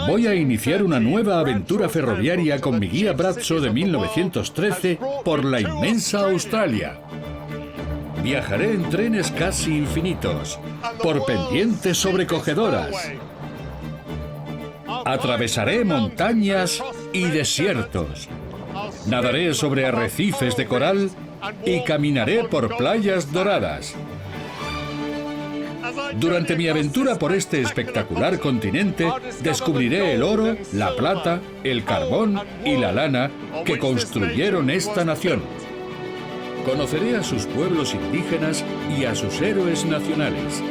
Voy a iniciar una nueva aventura ferroviaria con mi guía Bradshaw de 1913 por la inmensa Australia. Viajaré en trenes casi infinitos, por pendientes sobrecogedoras. Atravesaré montañas y desiertos. Nadaré sobre arrecifes de coral y caminaré por playas doradas. Durante mi aventura por este espectacular continente, descubriré el oro, la plata, el carbón y la lana que construyeron esta nación. Conoceré a sus pueblos indígenas y a sus héroes nacionales.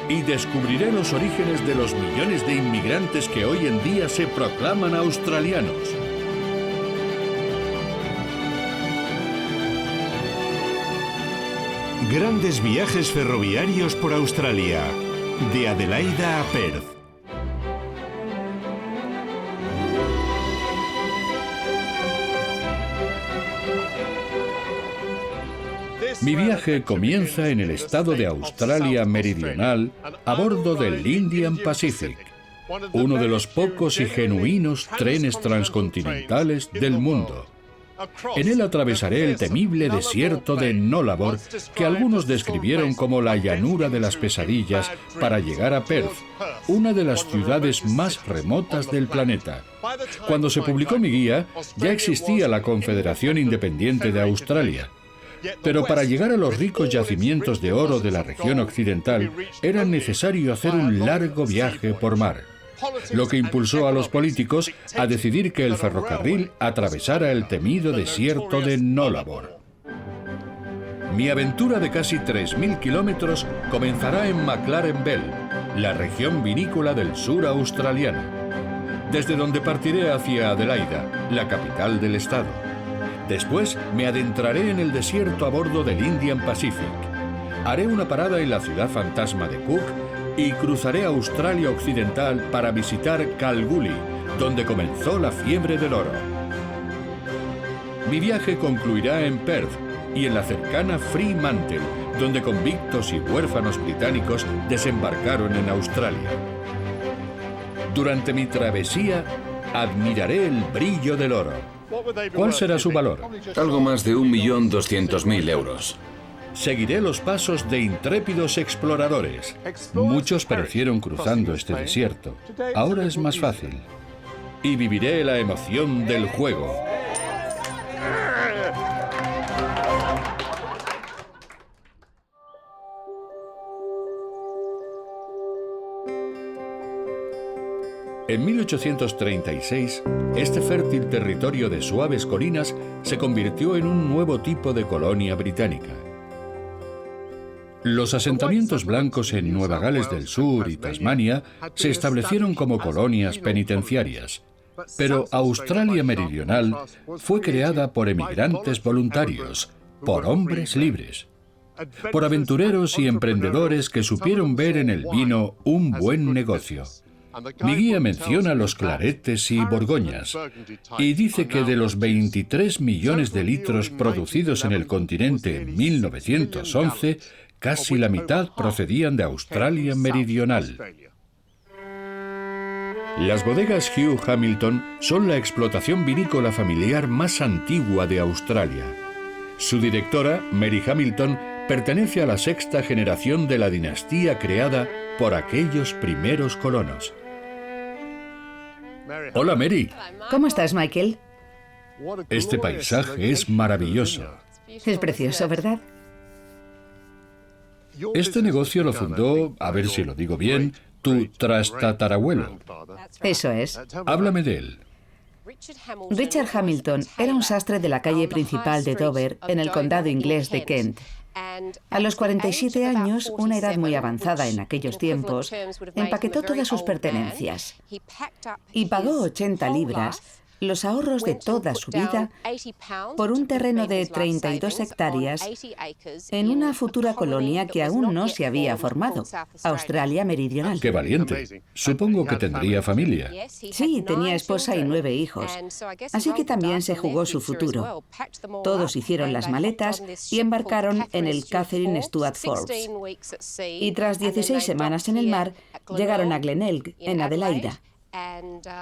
Y descubriré los orígenes de los millones de inmigrantes que hoy en día se proclaman australianos. Grandes viajes ferroviarios por Australia, de Adelaida a Perth. Mi viaje comienza en el estado de Australia Meridional a bordo del Indian Pacific, uno de los pocos y genuinos trenes transcontinentales del mundo. En él atravesaré el temible desierto de Nullarbor, que algunos describieron como la llanura de las pesadillas, para llegar a Perth, una de las ciudades más remotas del planeta. Cuando se publicó mi guía, ya existía la Confederación Independiente de Australia. Pero para llegar a los ricos yacimientos de oro de la región occidental, era necesario hacer un largo viaje por mar, lo que impulsó a los políticos a decidir que el ferrocarril atravesara el temido desierto de Nullarbor. Mi aventura de casi 3.000 kilómetros comenzará en McLaren Vale, la región vinícola del sur australiano, desde donde partiré hacia Adelaida, la capital del estado. Después me adentraré en el desierto a bordo del Indian Pacific. Haré una parada en la ciudad fantasma de Cook y cruzaré Australia Occidental para visitar Kalgoorlie, donde comenzó la fiebre del oro. Mi viaje concluirá en Perth y en la cercana Fremantle, donde convictos y huérfanos británicos desembarcaron en Australia. Durante mi travesía, admiraré el brillo del oro. ¿Cuál será su valor? Algo más de 1.200.000 euros. Seguiré los pasos de intrépidos exploradores. Muchos perecieron cruzando este desierto. Ahora es más fácil. Y viviré la emoción del juego. En 1836, este fértil territorio de suaves colinas se convirtió en un nuevo tipo de colonia británica. Los asentamientos blancos en Nueva Gales del Sur y Tasmania se establecieron como colonias penitenciarias, pero Australia Meridional fue creada por emigrantes voluntarios, por hombres libres, por aventureros y emprendedores que supieron ver en el vino un buen negocio. Mi guía menciona los claretes y borgoñas y dice que de los 23 millones de litros producidos en el continente en 1911, casi la mitad procedían de Australia Meridional. Las bodegas Hugh Hamilton son la explotación vinícola familiar más antigua de Australia. Su directora, Mary Hamilton, pertenece a la sexta generación de la dinastía creada por aquellos primeros colonos. Hola, Mary. ¿Cómo estás, Michael? Este paisaje es maravilloso. Es precioso, ¿verdad? Este negocio lo fundó, a ver si lo digo bien, tu trastatarabuelo. Eso es. Háblame de él. Richard Hamilton era un sastre de la calle principal de Dover, en el condado inglés de Kent. A los 47 años, una edad muy avanzada en aquellos tiempos, empaquetó todas sus pertenencias y pagó 80 libras los ahorros de toda su vida por un terreno de 32 hectáreas en una futura colonia que aún no se había formado, Australia Meridional. ¡Qué valiente! Supongo que tendría familia. Sí, tenía esposa y 9 hijos. Así que también se jugó su futuro. Todos hicieron las maletas y embarcaron en el Catherine Stuart Forbes. Y tras 16 semanas en el mar, llegaron a Glenelg, en Adelaida.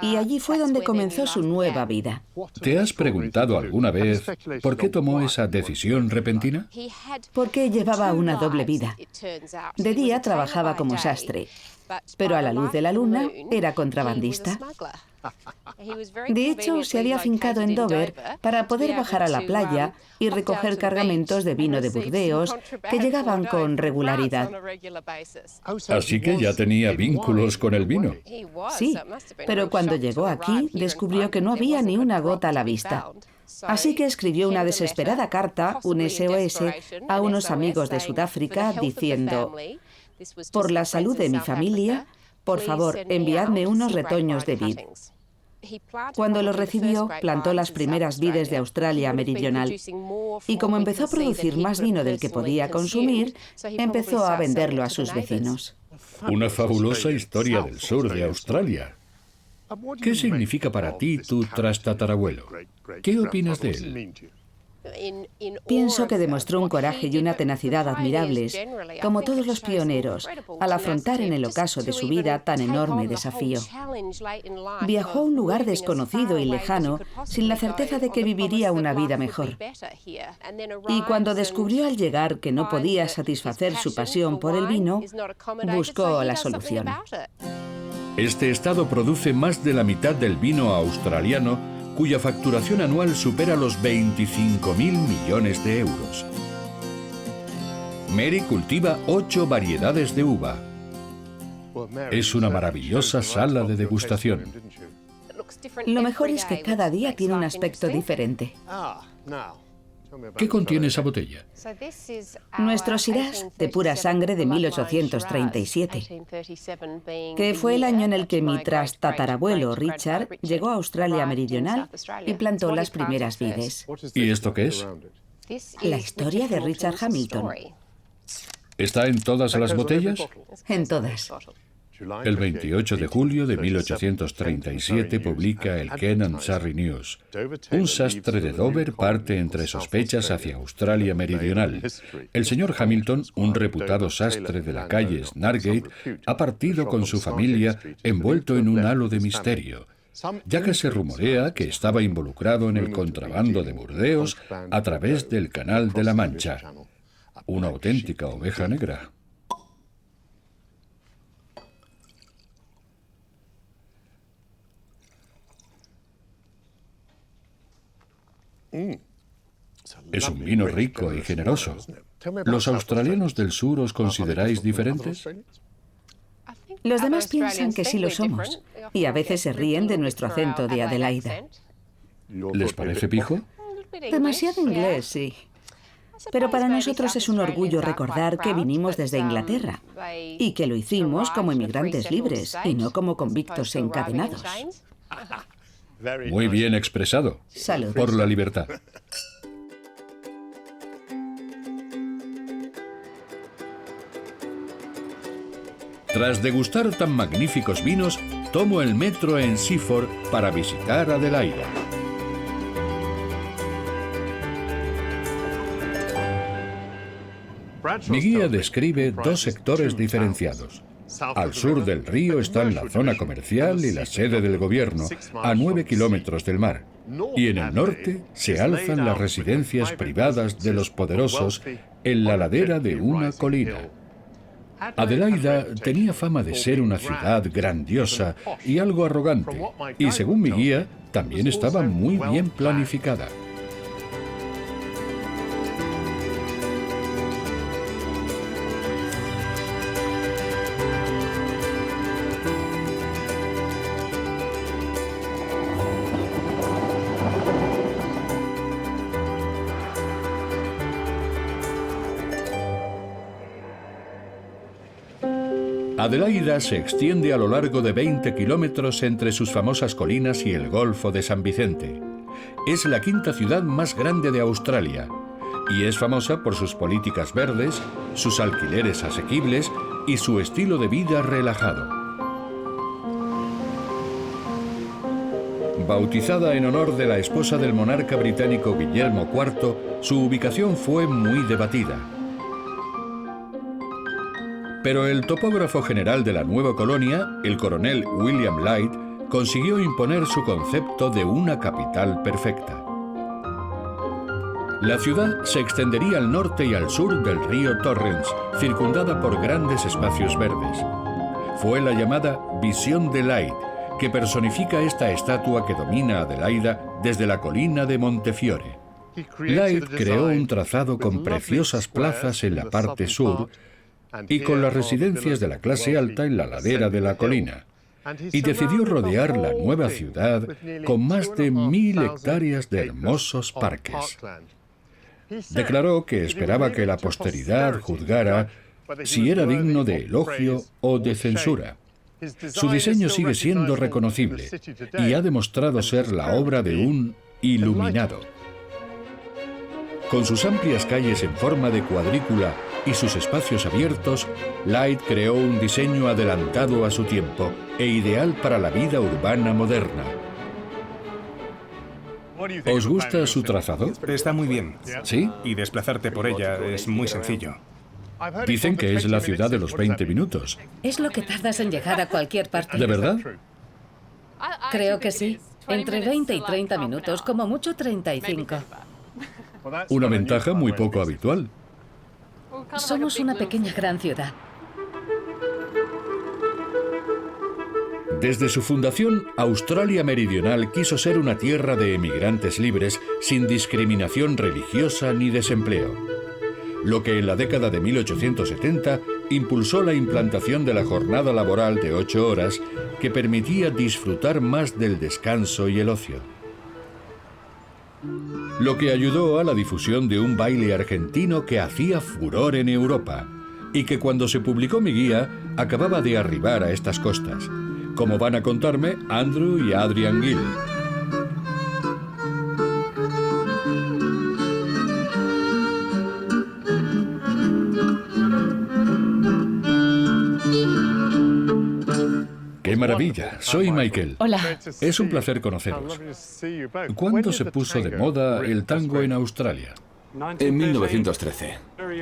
Y allí fue donde comenzó su nueva vida. ¿Te has preguntado alguna vez por qué tomó esa decisión repentina? Porque llevaba una doble vida. De día trabajaba como sastre, pero a la luz de la luna era contrabandista. De hecho, se había afincado en Dover para poder bajar a la playa y recoger cargamentos de vino de Burdeos que llegaban con regularidad. Así que ya tenía vínculos con el vino. Sí, pero cuando llegó aquí descubrió que no había ni una gota a la vista. Así que escribió una desesperada carta, un SOS, a unos amigos de Sudáfrica diciendo: por la salud de mi familia, por favor, enviadme unos retoños de vid. Cuando los recibió, plantó las primeras vides de Australia Meridional. Y como empezó a producir más vino del que podía consumir, empezó a venderlo a sus vecinos. Una fabulosa historia del sur de Australia. ¿Qué significa para ti tu trastatarabuelo? ¿Qué opinas de él? Pienso que demostró un coraje y una tenacidad admirables, como todos los pioneros, al afrontar en el ocaso de su vida tan enorme desafío. Viajó a un lugar desconocido y lejano, sin la certeza de que viviría una vida mejor. Y cuando descubrió al llegar que no podía satisfacer su pasión por el vino, buscó la solución. Este estado produce más de la mitad del vino australiano, cuya facturación anual supera los 25.000 millones de euros. Mary cultiva 8 variedades de uva. Es una maravillosa sala de degustación. Lo mejor es que cada día tiene un aspecto diferente. ¿Qué contiene esa botella? Nuestro Shiraz de pura sangre de 1837, que fue el año en el que mi tatarabuelo Richard llegó a Australia Meridional y plantó las primeras vides. ¿Y esto qué es? La historia de Richard Hamilton. ¿Está en todas las botellas? En todas. El 28 de julio de 1837 publica el Ken and Surrey News. Un sastre de Dover parte entre sospechas hacia Australia Meridional. El señor Hamilton, un reputado sastre de la calle Snargate, ha partido con su familia envuelto en un halo de misterio, ya que se rumorea que estaba involucrado en el contrabando de Burdeos a través del Canal de la Mancha. Una auténtica oveja negra. Es un vino rico y generoso. ¿Los australianos del sur os consideráis diferentes? Los demás piensan que sí lo somos, y a veces se ríen de nuestro acento de Adelaida. ¿Les parece pijo? Demasiado inglés, sí. Pero para nosotros es un orgullo recordar que vinimos desde Inglaterra y que lo hicimos como inmigrantes libres y no como convictos encadenados. Muy bien expresado. Salud. Por la libertad. Tras degustar tan magníficos vinos, tomo el metro en Seaford para visitar Adelaida. Mi guía describe 2 sectores diferenciados. Al sur del río están la zona comercial y la sede del gobierno, a 9 kilómetros del mar. Y en el norte se alzan las residencias privadas de los poderosos en la ladera de una colina. Adelaida tenía fama de ser una ciudad grandiosa y algo arrogante, y según mi guía, también estaba muy bien planificada. Adelaida se extiende a lo largo de 20 kilómetros entre sus famosas colinas y el Golfo de San Vicente. Es la quinta ciudad más grande de Australia y es famosa por sus políticas verdes, sus alquileres asequibles y su estilo de vida relajado. Bautizada en honor de la esposa del monarca británico Guillermo IV, su ubicación fue muy debatida. Pero el topógrafo general de la nueva colonia, el coronel William Light, consiguió imponer su concepto de una capital perfecta. La ciudad se extendería al norte y al sur del río Torrens, circundada por grandes espacios verdes. Fue la llamada Visión de Light, que personifica esta estatua que domina Adelaida desde la colina de Montefiore. Light creó un trazado con preciosas plazas en la parte sur y con las residencias de la clase alta en la ladera de la colina, y decidió rodear la nueva ciudad con más de 1000 hectáreas de hermosos parques. Declaró que esperaba que la posteridad juzgara si era digno de elogio o de censura. Su diseño sigue siendo reconocible y ha demostrado ser la obra de un iluminado. Con sus amplias calles en forma de cuadrícula y sus espacios abiertos, Light creó un diseño adelantado a su tiempo e ideal para la vida urbana moderna. ¿Os gusta su trazado? Está muy bien. ¿Sí? Y desplazarte por ella es muy sencillo. Dicen que es la ciudad de los 20 minutos. Es lo que tardas en llegar a cualquier parte. ¿De verdad? Creo que sí. Entre 20 y 30 minutos, como mucho 35. Una ventaja muy poco habitual. Somos una pequeña gran ciudad. Desde su fundación, Australia Meridional quiso ser una tierra de emigrantes libres, sin discriminación religiosa ni desempleo. Lo que en la década de 1870 impulsó la implantación de la jornada laboral de 8 horas, que permitía disfrutar más del descanso y el ocio. Lo que ayudó a la difusión de un baile argentino que hacía furor en Europa y que cuando se publicó mi guía acababa de arribar a estas costas, como van a contarme Andrew y Adrian Gill. ¡Qué maravilla! Soy Michael. Hola. Es un placer conoceros. ¿Cuándo se puso de moda el tango en Australia? En 1913.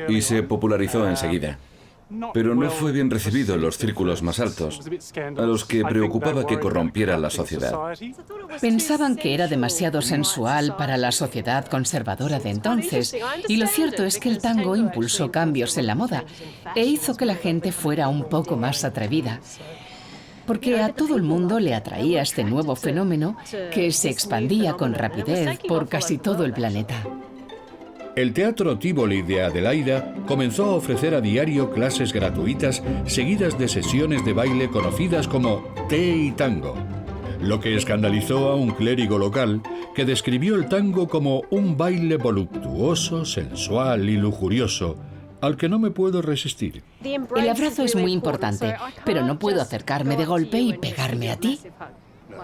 Y se popularizó enseguida. Pero no fue bien recibido en los círculos más altos, a los que preocupaba que corrompiera la sociedad. Pensaban que era demasiado sensual para la sociedad conservadora de entonces, y lo cierto es que el tango impulsó cambios en la moda e hizo que la gente fuera un poco más atrevida, porque a todo el mundo le atraía este nuevo fenómeno que se expandía con rapidez por casi todo el planeta. El Teatro Tívoli de Adelaida comenzó a ofrecer a diario clases gratuitas seguidas de sesiones de baile conocidas como té y tango, lo que escandalizó a un clérigo local que describió el tango como un baile voluptuoso, sensual y lujurioso, al que no me puedo resistir. El abrazo es muy importante, pero no puedo acercarme de golpe y pegarme a ti.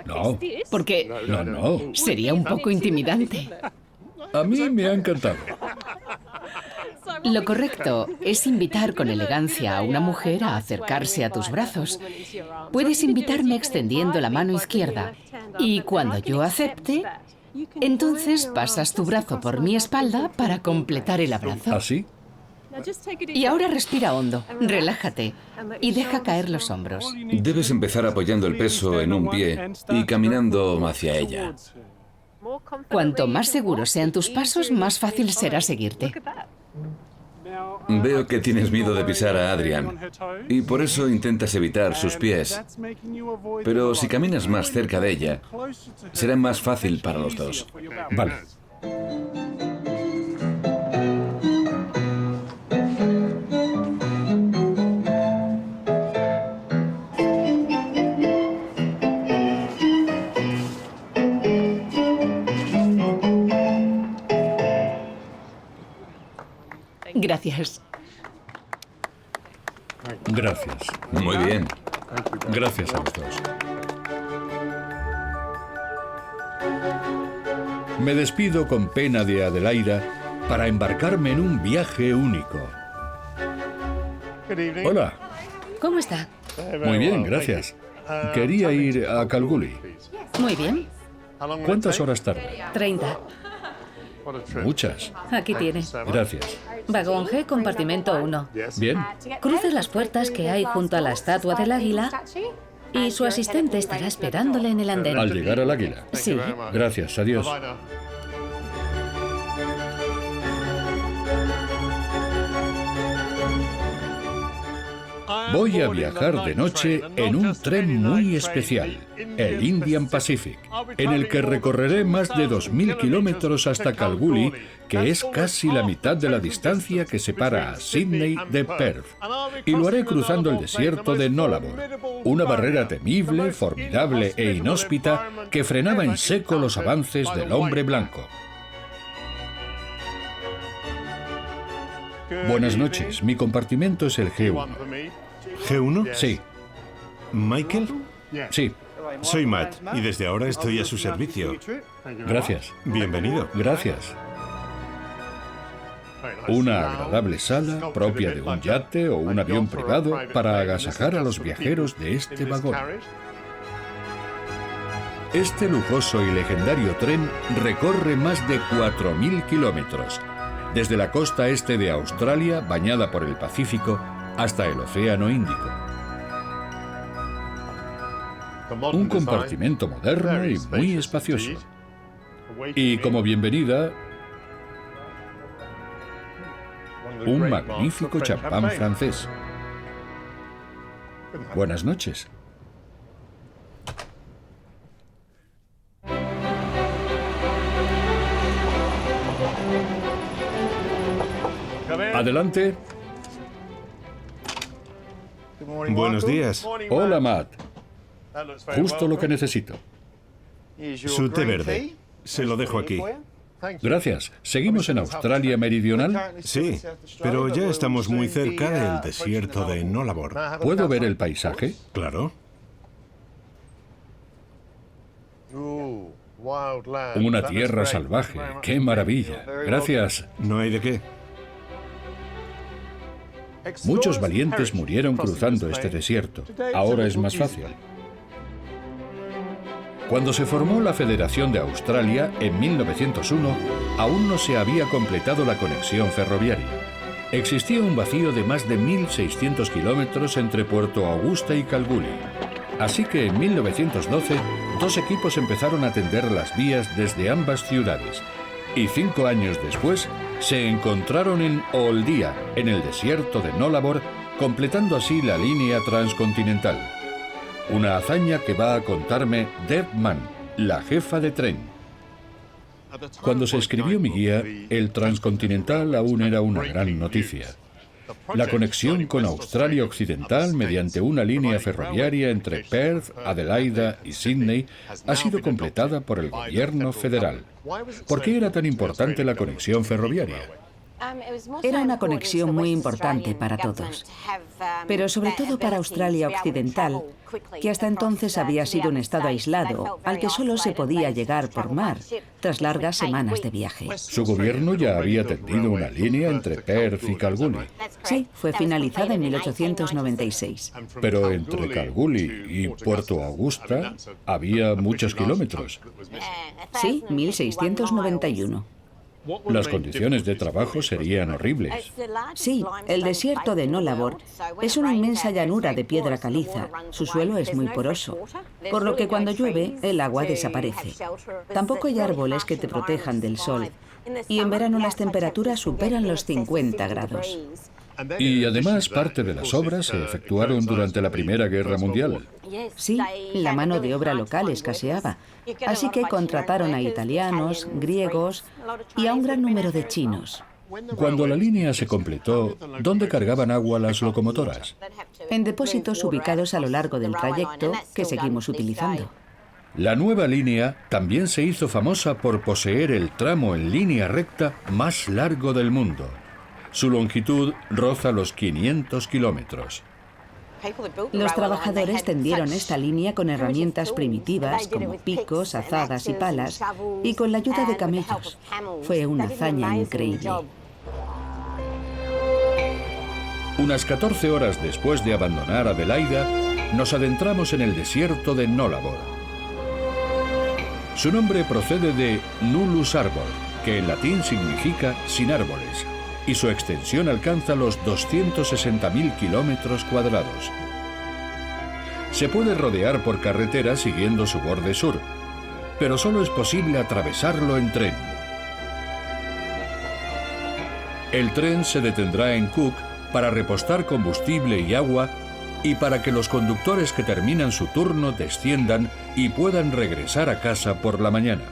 No. Porque No. sería un poco intimidante. A mí me ha encantado. Lo correcto es invitar con elegancia a una mujer a acercarse a tus brazos. Puedes invitarme extendiendo la mano izquierda y cuando yo acepte, entonces pasas tu brazo por mi espalda para completar el abrazo. ¿Así? Y ahora respira hondo, relájate y deja caer los hombros. Debes empezar apoyando el peso en un pie y caminando hacia ella. Cuanto más seguros sean tus pasos, más fácil será seguirte. Veo que tienes miedo de pisar a Adrian y por eso intentas evitar sus pies. Pero si caminas más cerca de ella, será más fácil para los dos. Vale. Gracias. Gracias. Muy bien. Gracias a los dos. Me despido con pena de Adelaida para embarcarme en un viaje único. Hola. ¿Cómo está? Muy bien, gracias. Quería ir a Kalgoorlie. Muy bien. ¿Cuántas horas tarda? 30. Muchas. Aquí tiene. Gracias. Vagón G, compartimento 1. Bien. Cruce las puertas que hay junto a la estatua del águila y su asistente estará esperándole en el andén. Al llegar al Águila. Sí. Gracias, adiós. Voy a viajar de noche en un tren muy especial, el Indian Pacific, en el que recorreré más de 2.000 kilómetros hasta Kalgoorlie, que es casi la mitad de la distancia que separa a Sydney de Perth. Y lo haré cruzando el desierto de Nullarbor, una barrera temible, formidable e inhóspita que frenaba en seco los avances del hombre blanco. Buenas noches, mi compartimento es el G1. ¿G1? Sí, ¿Michael? sí, Soy Matt y desde ahora estoy a su servicio. gracias, Bienvenido. gracias. Una agradable sala propia de un yate o un avión privado para agasajar a los viajeros de este vagón. Este lujoso y legendario tren recorre más de 4.000 kilómetros, desde la costa este de Australia, bañada por el Pacífico, hasta el Océano Índico. Un compartimento moderno y muy espacioso. Y como bienvenida, un magnífico champán francés. Buenas noches. Adelante. Buenos días. Hola, Matt. Justo lo que necesito. Su té verde. Se lo dejo aquí. Gracias. ¿Seguimos en Australia Meridional? Sí, pero ya estamos muy cerca del desierto de Nullarbor. ¿Puedo ver el paisaje? Claro. Una tierra salvaje. ¡Qué maravilla! Gracias. No hay de qué. Muchos valientes murieron cruzando este desierto. Ahora es más fácil. Cuando se formó la Federación de Australia en 1901, aún no se había completado la conexión ferroviaria. Existía un vacío de más de 1.600 kilómetros entre Puerto Augusta y Kalgoorlie. Así que en 1912, dos equipos empezaron a tender las vías desde ambas ciudades. Y 5 años después, se encontraron en Oldía, en el desierto de Nullarbor, completando así la línea transcontinental. Una hazaña que va a contarme Deb Mann, la jefa de tren. Cuando se escribió mi guía, el transcontinental aún era una gran noticia. La conexión con Australia Occidental mediante una línea ferroviaria entre Perth, Adelaida y Sydney ha sido completada por el gobierno federal. ¿Por qué era tan importante la conexión ferroviaria? Era una conexión muy importante para todos, pero sobre todo para Australia Occidental, que hasta entonces había sido un estado aislado, al que solo se podía llegar por mar, tras largas semanas de viaje. Su gobierno ya había tendido una línea entre Perth y Kalgoorlie. Sí, fue finalizada en 1896. Pero entre Kalgoorlie y Puerto Augusta había muchos kilómetros. Sí, 1691. Las condiciones de trabajo serían horribles. Sí, el desierto de Nullarbor es una inmensa llanura de piedra caliza. Su suelo es muy poroso, por lo que cuando llueve el agua desaparece. Tampoco hay árboles que te protejan del sol. Y en verano las temperaturas superan los 50 grados. Y además parte de las obras se efectuaron durante la Primera Guerra Mundial. Sí, la mano de obra local escaseaba, así que contrataron a italianos, griegos y a un gran número de chinos. Cuando la línea se completó, ¿dónde cargaban agua las locomotoras? En depósitos ubicados a lo largo del trayecto que seguimos utilizando. La nueva línea también se hizo famosa por poseer el tramo en línea recta más largo del mundo. Su longitud roza los 500 kilómetros. Los trabajadores tendieron esta línea con herramientas primitivas como picos, azadas y palas y con la ayuda de camellos. Fue una hazaña increíble. Unas 14 horas después de abandonar Adelaida, nos adentramos en el desierto de Nullarbor. Su nombre procede de nullus arbor, que en latín significa sin árboles, y su extensión alcanza los 260.000 kilómetros cuadrados. Se puede rodear por carretera siguiendo su borde sur, pero solo es posible atravesarlo en tren. El tren se detendrá en Cook para repostar combustible y agua y para que los conductores que terminan su turno desciendan y puedan regresar a casa por la mañana.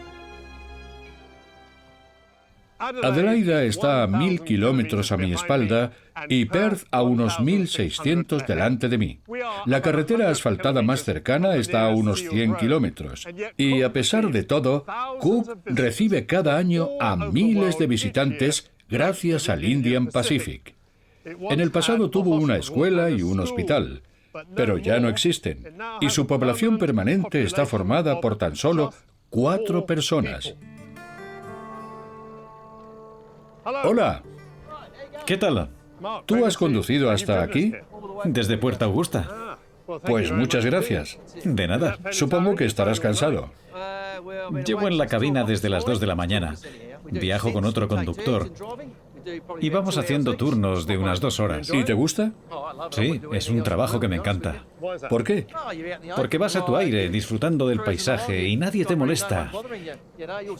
Adelaida está a 1.000 kilómetros a mi espalda y Perth a unos 1.600 delante de mí. La carretera asfaltada más cercana está a unos 100 kilómetros. Y a pesar de todo, Cook recibe cada año a miles de visitantes gracias al Indian Pacific. En el pasado tuvo una escuela y un hospital, pero ya no existen, y su población permanente está formada por tan solo 4 personas. Hola, ¿Qué tal? ¿tú has conducido hasta aquí? Desde Puerto Augusta. Pues muchas gracias. De nada. Supongo que estarás cansado. Llevo en la cabina desde las 2 de la mañana. Viajo con otro conductor. Y vamos haciendo turnos de unas 2 horas. ¿Y te gusta? Sí, es un trabajo que me encanta. ¿Por qué? Porque vas a tu aire, disfrutando del paisaje y nadie te molesta.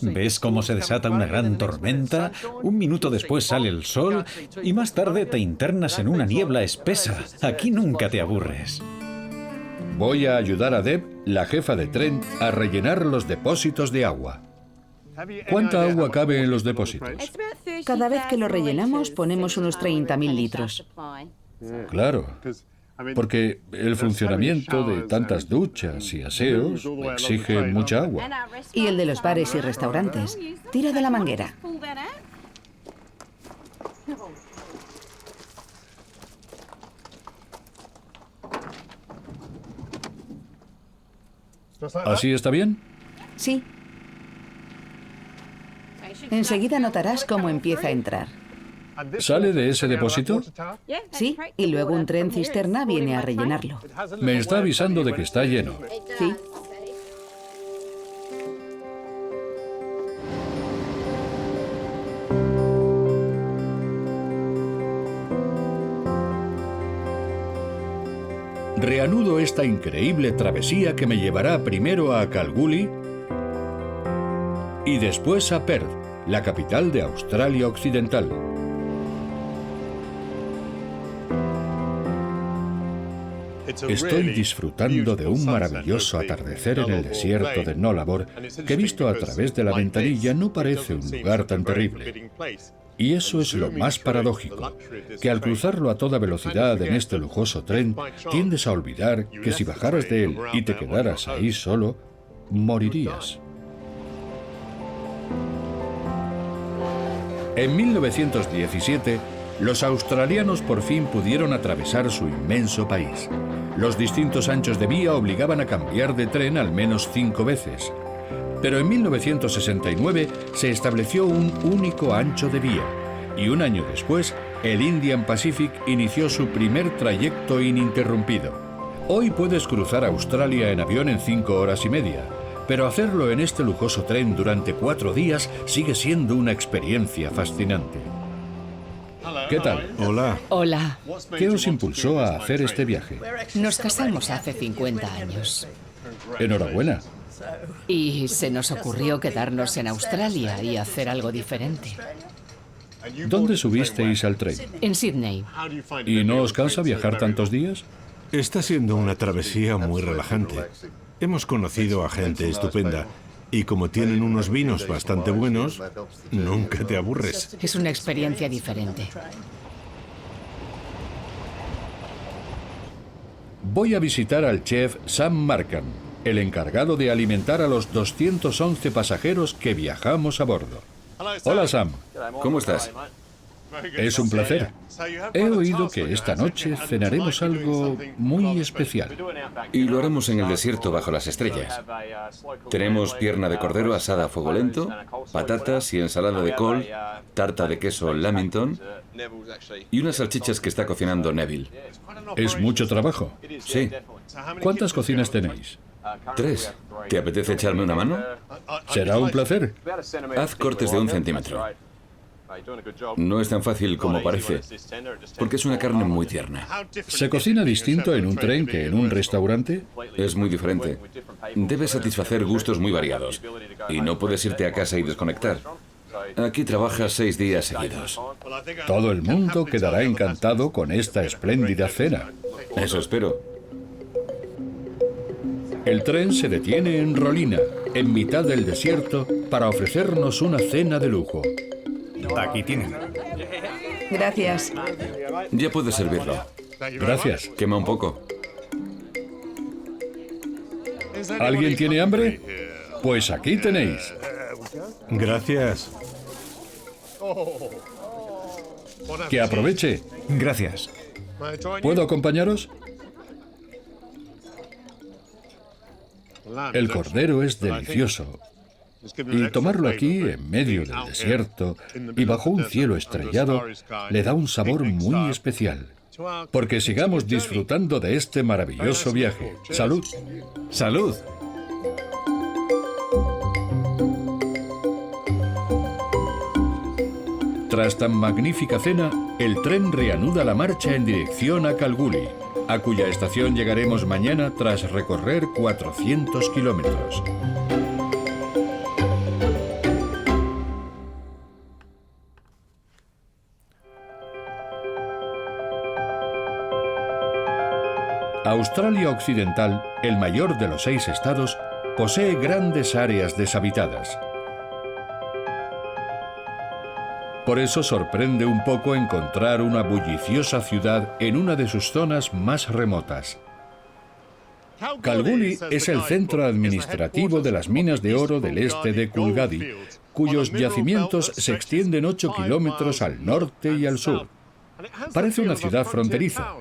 Ves cómo se desata una gran tormenta, un minuto después sale el sol y más tarde te internas en una niebla espesa. Aquí nunca te aburres. Voy a ayudar a Deb, la jefa de tren, a rellenar los depósitos de agua. ¿Cuánta agua cabe en los depósitos? Cada vez que lo rellenamos ponemos unos 30.000 litros. Claro, porque el funcionamiento de tantas duchas y aseos exige mucha agua. Y el de los bares y restaurantes. Tira de la manguera. ¿Así está bien? Sí. Enseguida notarás cómo empieza a entrar. ¿Sale de ese depósito? Sí, y luego un tren cisterna viene a rellenarlo. Me está avisando de que está lleno. Sí. Reanudo esta increíble travesía que me llevará primero a Kalgoorlie y después a Perth, la capital de Australia Occidental. Estoy disfrutando de un maravilloso atardecer en el desierto de Nullarbor, que visto a través de la ventanilla no parece un lugar tan terrible. Y eso es lo más paradójico, que al cruzarlo a toda velocidad en este lujoso tren, tiendes a olvidar que si bajaras de él y te quedaras ahí solo, morirías. En 1917, los australianos por fin pudieron atravesar su inmenso país. Los distintos anchos de vía obligaban a cambiar de tren al menos 5 veces. Pero en 1969 se estableció un único ancho de vía y un año después el Indian Pacific inició su primer trayecto ininterrumpido. Hoy puedes cruzar Australia en avión en 5 horas y media, pero hacerlo en este lujoso tren durante 4 días sigue siendo una experiencia fascinante. ¿Qué tal? Hola. Hola. ¿Qué os impulsó a hacer este viaje? Nos casamos hace 50 años. Enhorabuena. Y se nos ocurrió quedarnos en Australia y hacer algo diferente. ¿Dónde subisteis al tren? En Sydney. ¿Y no os cansa viajar tantos días? Está siendo una travesía muy relajante. Hemos conocido a gente estupenda y como tienen unos vinos bastante buenos, nunca te aburres. Es una experiencia diferente. Voy a visitar al chef Sam Markham, el encargado de alimentar a los 211 pasajeros que viajamos a bordo. Hola, Sam. ¿Cómo estás? Es un placer. He oído que esta noche cenaremos algo muy especial. Y lo haremos en el desierto bajo las estrellas. Tenemos pierna de cordero asada a fuego lento, patatas y ensalada de col, tarta de queso Lamington y unas salchichas que está cocinando Neville. ¿Es mucho trabajo? Sí, ¿Cuántas cocinas tenéis? 3. ¿Te apetece echarme una mano? Será un placer. Haz cortes de 1 centímetro. No es tan fácil como parece, porque es una carne muy tierna. ¿Se cocina distinto en un tren que en un restaurante? Es muy diferente. Debes satisfacer gustos muy variados y no puedes irte a casa y desconectar. Aquí trabajas 6 días seguidos. Todo el mundo quedará encantado con esta espléndida cena. Eso espero. El tren se detiene en Rolina, en mitad del desierto, para ofrecernos una cena de lujo. Aquí tienen. Gracias. Ya puedes servirlo. Gracias. Quema un poco. ¿Alguien tiene hambre? Pues aquí tenéis. Gracias. Que aproveche. Gracias. ¿Puedo acompañaros? El cordero es delicioso. Y tomarlo aquí, en medio del desierto y bajo un cielo estrellado, le da un sabor muy especial. Porque sigamos disfrutando de este maravilloso viaje. ¡Salud! ¡Salud! Tras tan magnífica cena, el tren reanuda la marcha en dirección a Kalgoorlie, a cuya estación llegaremos mañana tras recorrer 400 kilómetros. Australia Occidental, el mayor de los 6 estados, posee grandes áreas deshabitadas. Por eso sorprende un poco encontrar una bulliciosa ciudad en una de sus zonas más remotas. Kalgoorlie es el centro administrativo de las minas de oro del este de Coolgardie, cuyos yacimientos se extienden 8 kilómetros al norte y al sur. Parece una ciudad fronteriza,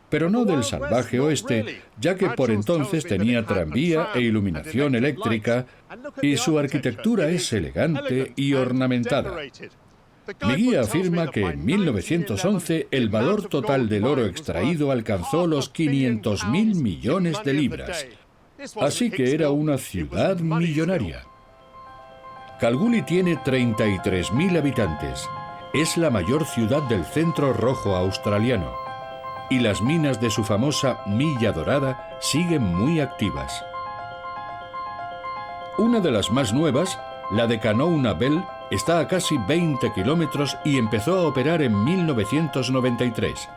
pero no del salvaje oeste, ya que por entonces tenía tranvía e iluminación eléctrica y su arquitectura es elegante y ornamentada. Mi guía afirma que en 1911 el valor total del oro extraído alcanzó los 500.000 millones de libras. Así que era una ciudad millonaria. Kalgoorlie tiene 33.000 habitantes. Es la mayor ciudad del centro rojo australiano. Y las minas de su famosa Milla Dorada siguen muy activas. Una de las más nuevas, la de Canouna Belle, está a casi 20 kilómetros y empezó a operar en 1993.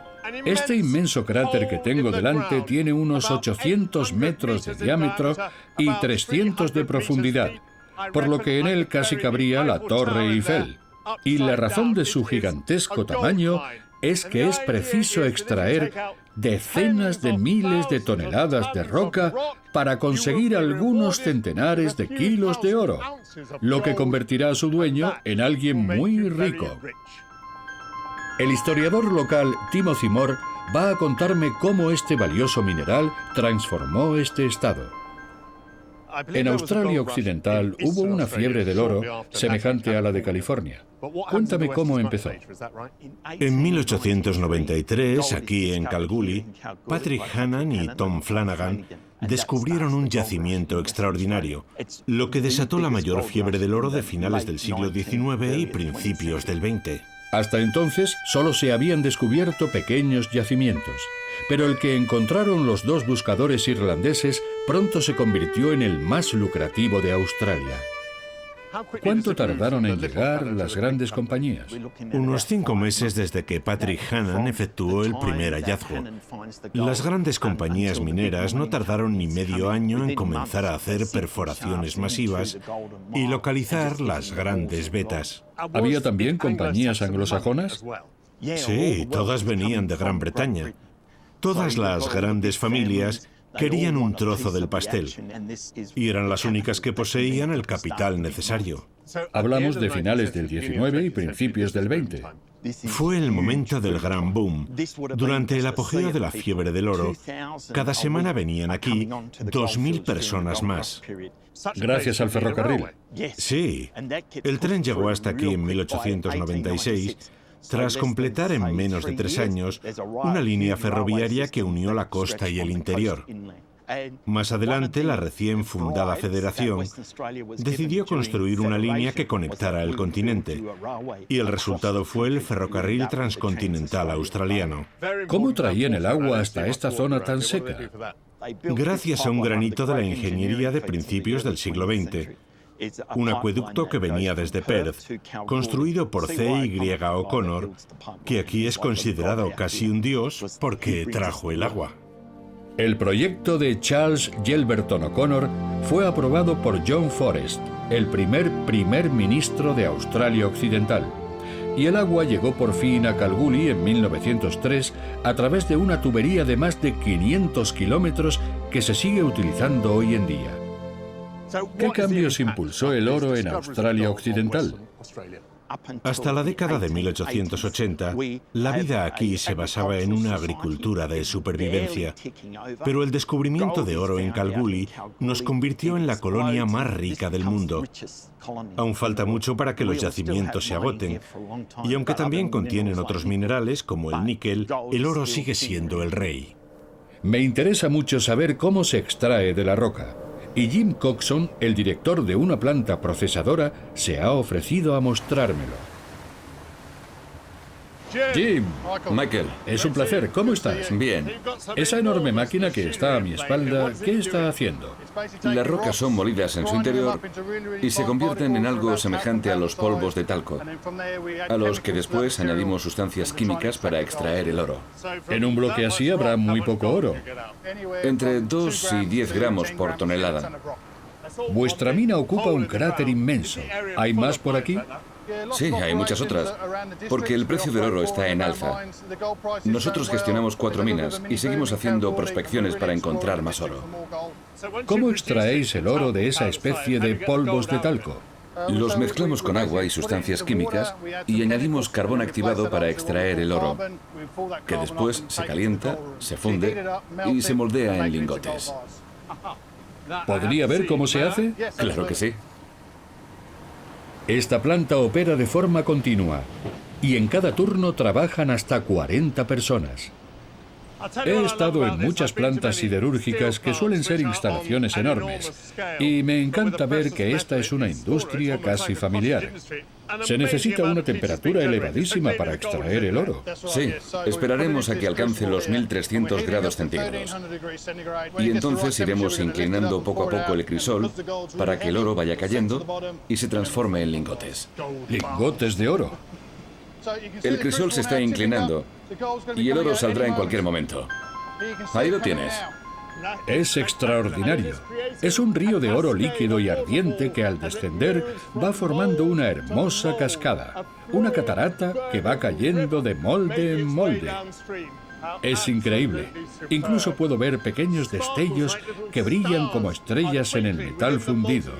Este inmenso cráter que tengo delante tiene unos 800 metros de diámetro y 300 de profundidad, por lo que en él casi cabría la Torre Eiffel. Y la razón de su gigantesco tamaño es que es preciso extraer decenas de miles de toneladas de roca para conseguir algunos centenares de kilos de oro, lo que convertirá a su dueño en alguien muy rico. El historiador local Timothy Moore va a contarme cómo este valioso mineral transformó este estado. En Australia Occidental hubo una fiebre del oro semejante a la de California. Cuéntame cómo empezó. En 1893, aquí en Kalgoorlie, Patrick Hannan y Tom Flanagan descubrieron un yacimiento extraordinario, lo que desató la mayor fiebre del oro de finales del siglo XIX y principios del XX. Hasta entonces solo se habían descubierto pequeños yacimientos, pero el que encontraron los dos buscadores irlandeses pronto se convirtió en el más lucrativo de Australia. ¿Cuánto tardaron en llegar las grandes compañías? Unos 5 meses desde que Patrick Hannan efectuó el primer hallazgo. Las grandes compañías mineras no tardaron ni medio año en comenzar a hacer perforaciones masivas y localizar las grandes vetas. ¿Había también compañías anglosajonas? Sí, todas venían de Gran Bretaña. Todas las grandes familias Querían un trozo del pastel y eran las únicas que poseían el capital necesario. Hablamos de finales del 19 y principios del 20. Fue el momento del gran boom. Durante el apogeo de la fiebre del oro, cada semana venían aquí 2.000 personas más. Gracias al ferrocarril. Sí, el tren llegó hasta aquí en 1896, tras completar en menos de 3 años una línea ferroviaria que unió la costa y el interior. Más adelante, la recién fundada Federación decidió construir una línea que conectara el continente, y el resultado fue el ferrocarril transcontinental australiano. ¿Cómo traían el agua hasta esta zona tan seca? Gracias a un granito de la ingeniería de principios del siglo XX. Un acueducto que venía desde Perth, construido por C.Y. O'Connor, que aquí es considerado casi un dios porque trajo el agua. El proyecto de Charles Yelverton O'Connor fue aprobado por John Forrest, el primer ministro de Australia Occidental, y el agua llegó por fin a Kalgoorlie en 1903 a través de una tubería de más de 500 kilómetros que se sigue utilizando hoy en día. ¿Qué cambios impulsó el oro en Australia Occidental? Hasta la década de 1880, la vida aquí se basaba en una agricultura de supervivencia, pero el descubrimiento de oro en Kalgoorlie nos convirtió en la colonia más rica del mundo. Aún falta mucho para que los yacimientos se agoten, y aunque también contienen otros minerales como el níquel, el oro sigue siendo el rey. Me interesa mucho saber cómo se extrae de la roca. Y Jim Coxon, el director de una planta procesadora, se ha ofrecido a mostrármelo. Jim. Michael. Es un placer. ¿Cómo estás? Bien. Esa enorme máquina que está a mi espalda, ¿qué está haciendo? Las rocas son molidas en su interior y se convierten en algo semejante a los polvos de talco, a los que después añadimos sustancias químicas para extraer el oro. En un bloque así habrá muy poco oro. Entre 2 y 10 gramos por tonelada. Vuestra mina ocupa un cráter inmenso. ¿Hay más por aquí? Sí, hay muchas otras, porque el precio del oro está en alza. Nosotros gestionamos 4 minas y seguimos haciendo prospecciones para encontrar más oro. ¿Cómo extraéis el oro de esa especie de polvos de talco? Los mezclamos con agua y sustancias químicas y añadimos carbón activado para extraer el oro, que después se calienta, se funde y se moldea en lingotes. ¿Podría ver cómo se hace? Claro que sí. Esta planta opera de forma continua y en cada turno trabajan hasta 40 personas. He estado en muchas plantas siderúrgicas que suelen ser instalaciones enormes y me encanta ver que esta es una industria casi familiar. Se necesita una temperatura elevadísima para extraer el oro. Sí, esperaremos a que alcance los 1300 grados centígrados. Y entonces iremos inclinando poco a poco el crisol para que el oro vaya cayendo y se transforme en lingotes. ¿Lingotes de oro? El crisol se está inclinando y el oro saldrá en cualquier momento. Ahí lo tienes. Es extraordinario. Es un río de oro líquido y ardiente que al descender va formando una hermosa cascada, una catarata que va cayendo de molde en molde. Es increíble. Incluso puedo ver pequeños destellos que brillan como estrellas en el metal fundido.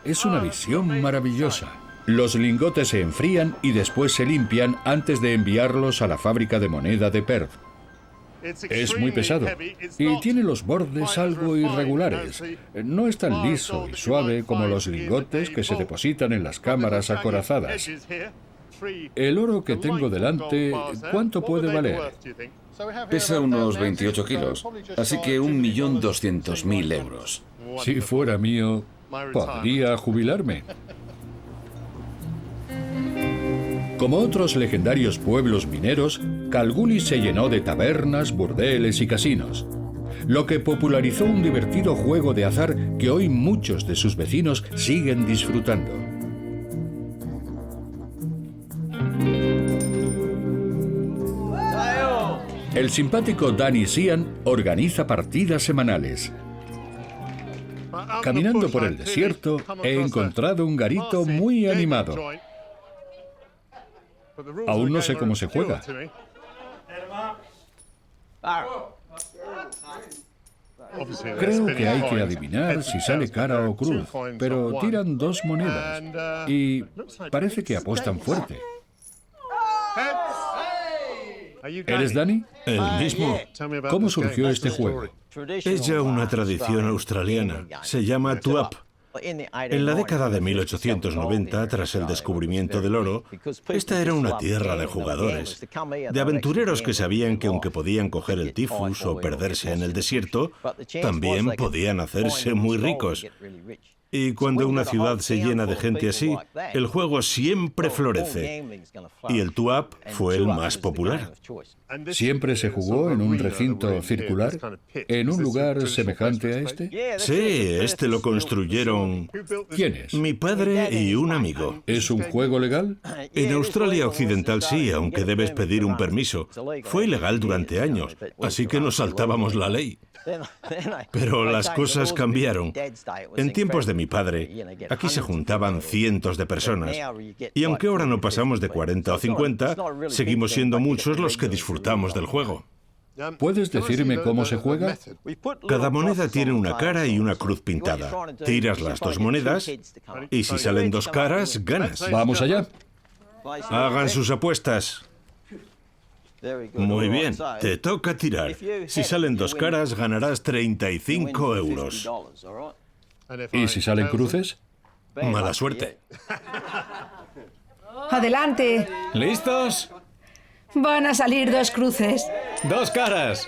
Es una visión maravillosa. Los lingotes se enfrían y después se limpian antes de enviarlos a la fábrica de moneda de Perth. Es muy pesado y tiene los bordes algo irregulares. No es tan liso y suave como los lingotes que se depositan en las cámaras acorazadas. El oro que tengo delante, ¿cuánto puede valer? Pesa unos 28 kilos, así que 1.200.000 euros. Si fuera mío, podría jubilarme. Como otros legendarios pueblos mineros, Kalgoorlie se llenó de tabernas, burdeles y casinos, lo que popularizó un divertido juego de azar que hoy muchos de sus vecinos siguen disfrutando. El simpático Danny Sheehan organiza partidas semanales. Caminando por el desierto, he encontrado un garito muy animado. Aún no sé cómo se juega. Creo que hay que adivinar si sale cara o cruz, pero tiran 2 monedas y parece que apuestan fuerte. ¿Eres Danny? El mismo. ¿Cómo surgió este juego? Es ya una tradición australiana. Se llama TUAP. En la década de 1890, tras el descubrimiento del oro, esta era una tierra de jugadores, de aventureros que sabían que aunque podían coger el tifus o perderse en el desierto, también podían hacerse muy ricos. Y cuando una ciudad se llena de gente así, el juego siempre florece. Y el TUAP fue el más popular. ¿Siempre se jugó en un recinto circular? ¿En un lugar semejante a este? Sí, este lo construyeron ¿Quiénes? mi padre y un amigo. ¿Es un juego legal? En Australia Occidental sí, aunque debes pedir un permiso. Fue ilegal durante años, así que nos saltábamos la ley. Pero las cosas cambiaron. En tiempos de mi padre, aquí se juntaban cientos de personas. Y aunque ahora no pasamos de 40 o 50, seguimos siendo muchos los que disfrutamos del juego. ¿Puedes decirme cómo se juega? Cada moneda tiene una cara y una cruz pintada. Tiras las 2 monedas y si salen 2 caras, ganas. Vamos allá. Hagan sus apuestas. Muy bien, te toca tirar. Si salen 2 caras, ganarás 35 euros. ¿Y si salen cruces? Mala suerte. ¡Adelante! ¿Listos? Van a salir 2 cruces. 2 caras.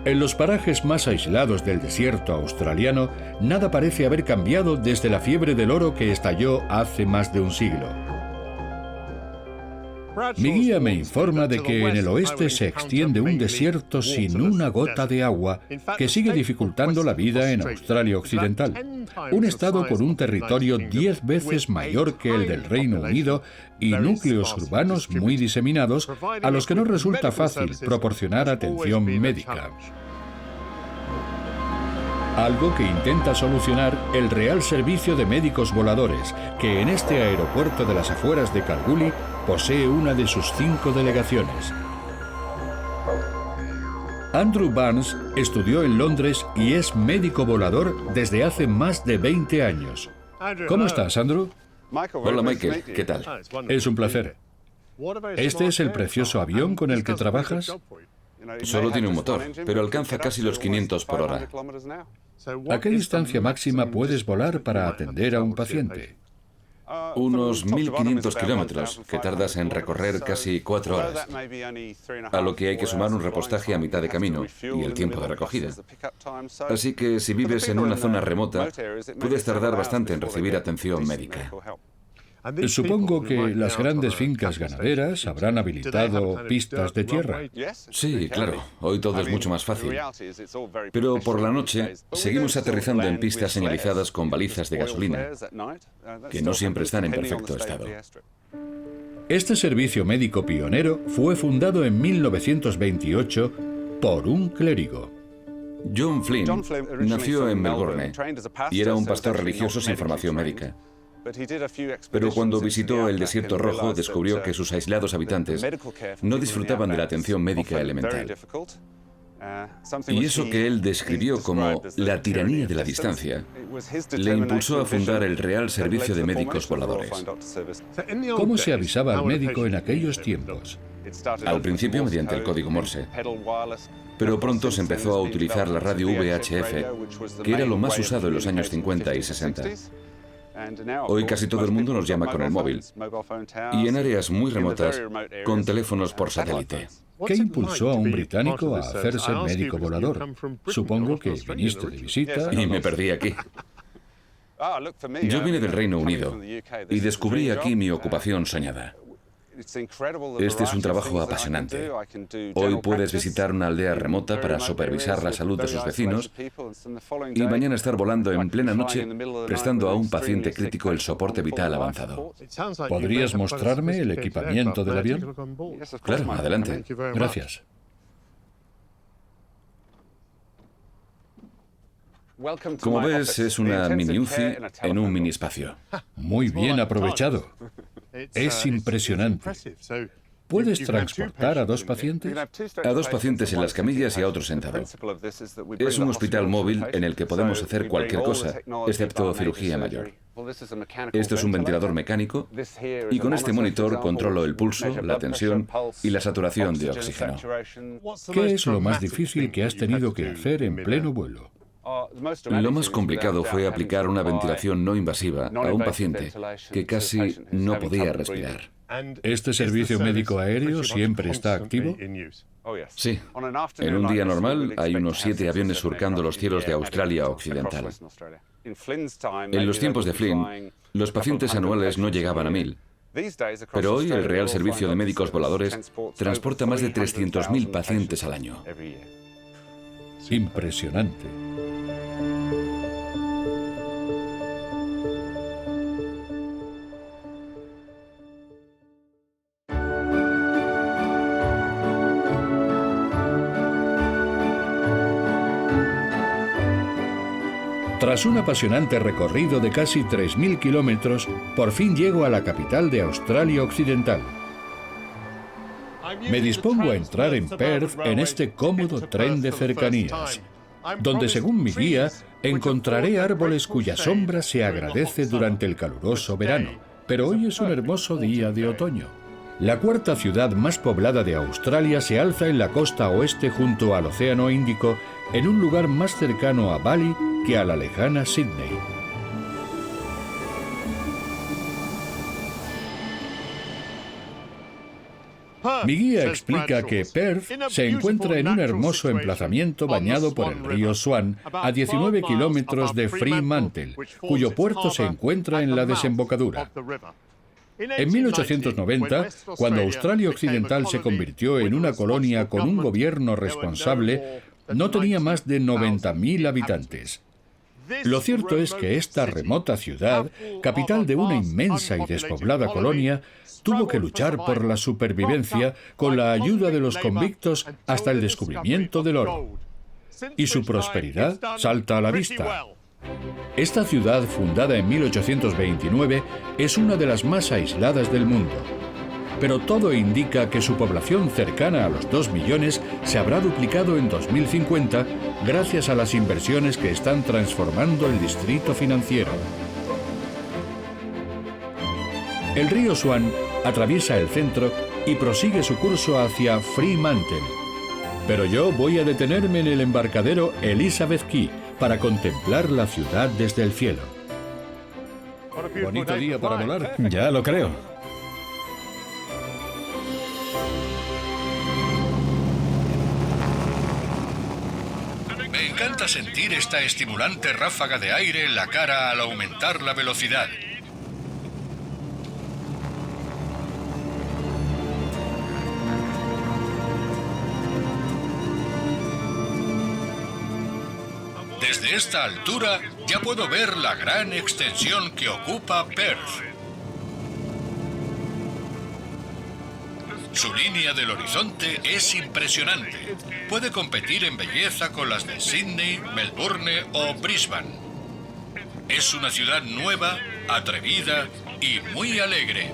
En los parajes más aislados del desierto australiano, nada parece haber cambiado desde la fiebre del oro que estalló hace más de un siglo. Mi guía me informa de que en el oeste se extiende un desierto sin una gota de agua que sigue dificultando la vida en Australia Occidental, un estado con un territorio 10 veces mayor que el del Reino Unido y núcleos urbanos muy diseminados a los que no resulta fácil proporcionar atención médica. Algo que intenta solucionar el Real Servicio de Médicos Voladores, que en este aeropuerto de las afueras de Kalgoorlie posee una de sus 5 delegaciones. Andrew Barnes estudió en Londres y es médico volador desde hace más de 20 años. ¿Cómo estás, Andrew? Hola, Michael. ¿Qué tal? Es un placer. ¿Este es el precioso avión con el que trabajas? Solo tiene un motor, pero alcanza casi los 500 por hora. ¿A qué distancia máxima puedes volar para atender a un paciente? Unos 1.500 kilómetros, que tardas en recorrer casi 4 horas. A lo que hay que sumar un repostaje a mitad de camino y el tiempo de recogida. Así que si vives en una zona remota, puedes tardar bastante en recibir atención médica. Supongo que las grandes fincas ganaderas habrán habilitado pistas de tierra. Sí, claro. Hoy todo es mucho más fácil. Pero por la noche seguimos aterrizando en pistas señalizadas con balizas de gasolina, que no siempre están en perfecto estado. Este servicio médico pionero fue fundado en 1928 por un clérigo. John Flynn nació en Melbourne y era un pastor religioso sin formación médica. Pero cuando visitó el Desierto Rojo, descubrió que sus aislados habitantes no disfrutaban de la atención médica elemental. Y eso que él describió como la tiranía de la distancia, le impulsó a fundar el Real Servicio de Médicos Voladores. ¿Cómo se avisaba al médico en aquellos tiempos? Al principio mediante el código Morse, pero pronto se empezó a utilizar la radio VHF, que era lo más usado en los años 50 y 60. Hoy casi todo el mundo nos llama con el móvil, y en áreas muy remotas, con teléfonos por satélite. ¿Qué impulsó a un británico a hacerse médico volador? Supongo que viniste de visita. Y me perdí aquí. Yo vine del Reino Unido y descubrí aquí mi ocupación soñada. Este es un trabajo apasionante. Hoy puedes visitar una aldea remota para supervisar la salud de sus vecinos y mañana estar volando en plena noche prestando a un paciente crítico el soporte vital avanzado. ¿Podrías mostrarme el equipamiento del avión? Claro, adelante. Gracias. Como ves, es una mini UCI en un mini espacio. Muy bien aprovechado. Es impresionante. ¿Puedes transportar a 2 pacientes? A 2 pacientes en las camillas y a otro sentado. Es un hospital móvil en el que podemos hacer cualquier cosa, excepto cirugía mayor. Esto es un ventilador mecánico y con este monitor controlo el pulso, la tensión y la saturación de oxígeno. ¿Qué es lo más difícil que has tenido que hacer en pleno vuelo? Lo más complicado fue aplicar una ventilación no invasiva a un paciente que casi no podía respirar. ¿Este servicio médico aéreo siempre está activo? Sí. En un día normal hay unos 7 aviones surcando los cielos de Australia Occidental. En los tiempos de Flynn, los pacientes anuales no llegaban a 1000. Pero hoy el Real Servicio de Médicos Voladores transporta más de 300.000 pacientes al año. Impresionante. Tras un apasionante recorrido de casi 3.000 kilómetros, por fin llego a la capital de Australia Occidental. Me dispongo a entrar en Perth en este cómodo tren de cercanías, donde según mi guía encontraré árboles cuya sombra se agradece durante el caluroso verano, pero hoy es un hermoso día de otoño. La 4ª ciudad más poblada de Australia se alza en la costa oeste junto al Océano Índico, en un lugar más cercano a Bali que a la lejana Sydney. Mi guía explica que Perth se encuentra en un hermoso emplazamiento bañado por el río Swan, a 19 kilómetros de Fremantle, cuyo puerto se encuentra en la desembocadura. En 1890, cuando Australia Occidental se convirtió en una colonia con un gobierno responsable, no tenía más de 90.000 habitantes. Lo cierto es que esta remota ciudad, capital de una inmensa y despoblada colonia, tuvo que luchar por la supervivencia con la ayuda de los convictos hasta el descubrimiento del oro. Y su prosperidad salta a la vista. Esta ciudad, fundada en 1829, es una de las más aisladas del mundo. Pero todo indica que su población cercana a los 2 millones se habrá duplicado en 2050 gracias a las inversiones que están transformando el distrito financiero. El río Swan atraviesa el centro y prosigue su curso hacia Fremantle. Pero yo voy a detenerme en el embarcadero Elizabeth Quay para contemplar la ciudad desde el cielo. Bonito día para volar. Ya lo creo. Me encanta sentir esta estimulante ráfaga de aire en la cara al aumentar la velocidad. Desde esta altura ya puedo ver la gran extensión que ocupa Perth. Su línea del horizonte es impresionante. Puede competir en belleza con las de Sydney, Melbourne o Brisbane. Es una ciudad nueva, atrevida y muy alegre.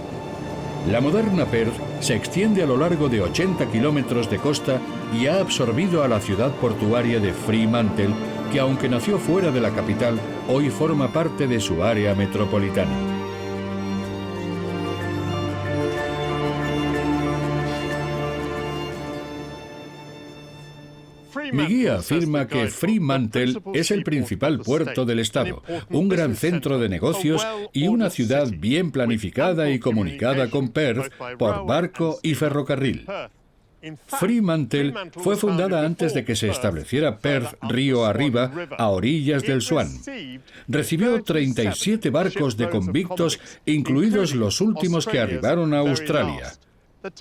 La moderna Perth se extiende a lo largo de 80 kilómetros de costa y ha absorbido a la ciudad portuaria de Fremantle, que aunque nació fuera de la capital, hoy forma parte de su área metropolitana. Mi guía afirma que Fremantle es el principal puerto del estado, un gran centro de negocios y una ciudad bien planificada y comunicada con Perth por barco y ferrocarril. Fremantle fue fundada antes de que se estableciera Perth río arriba, a orillas del Swan. Recibió 37 barcos de convictos, incluidos los últimos que arribaron a Australia.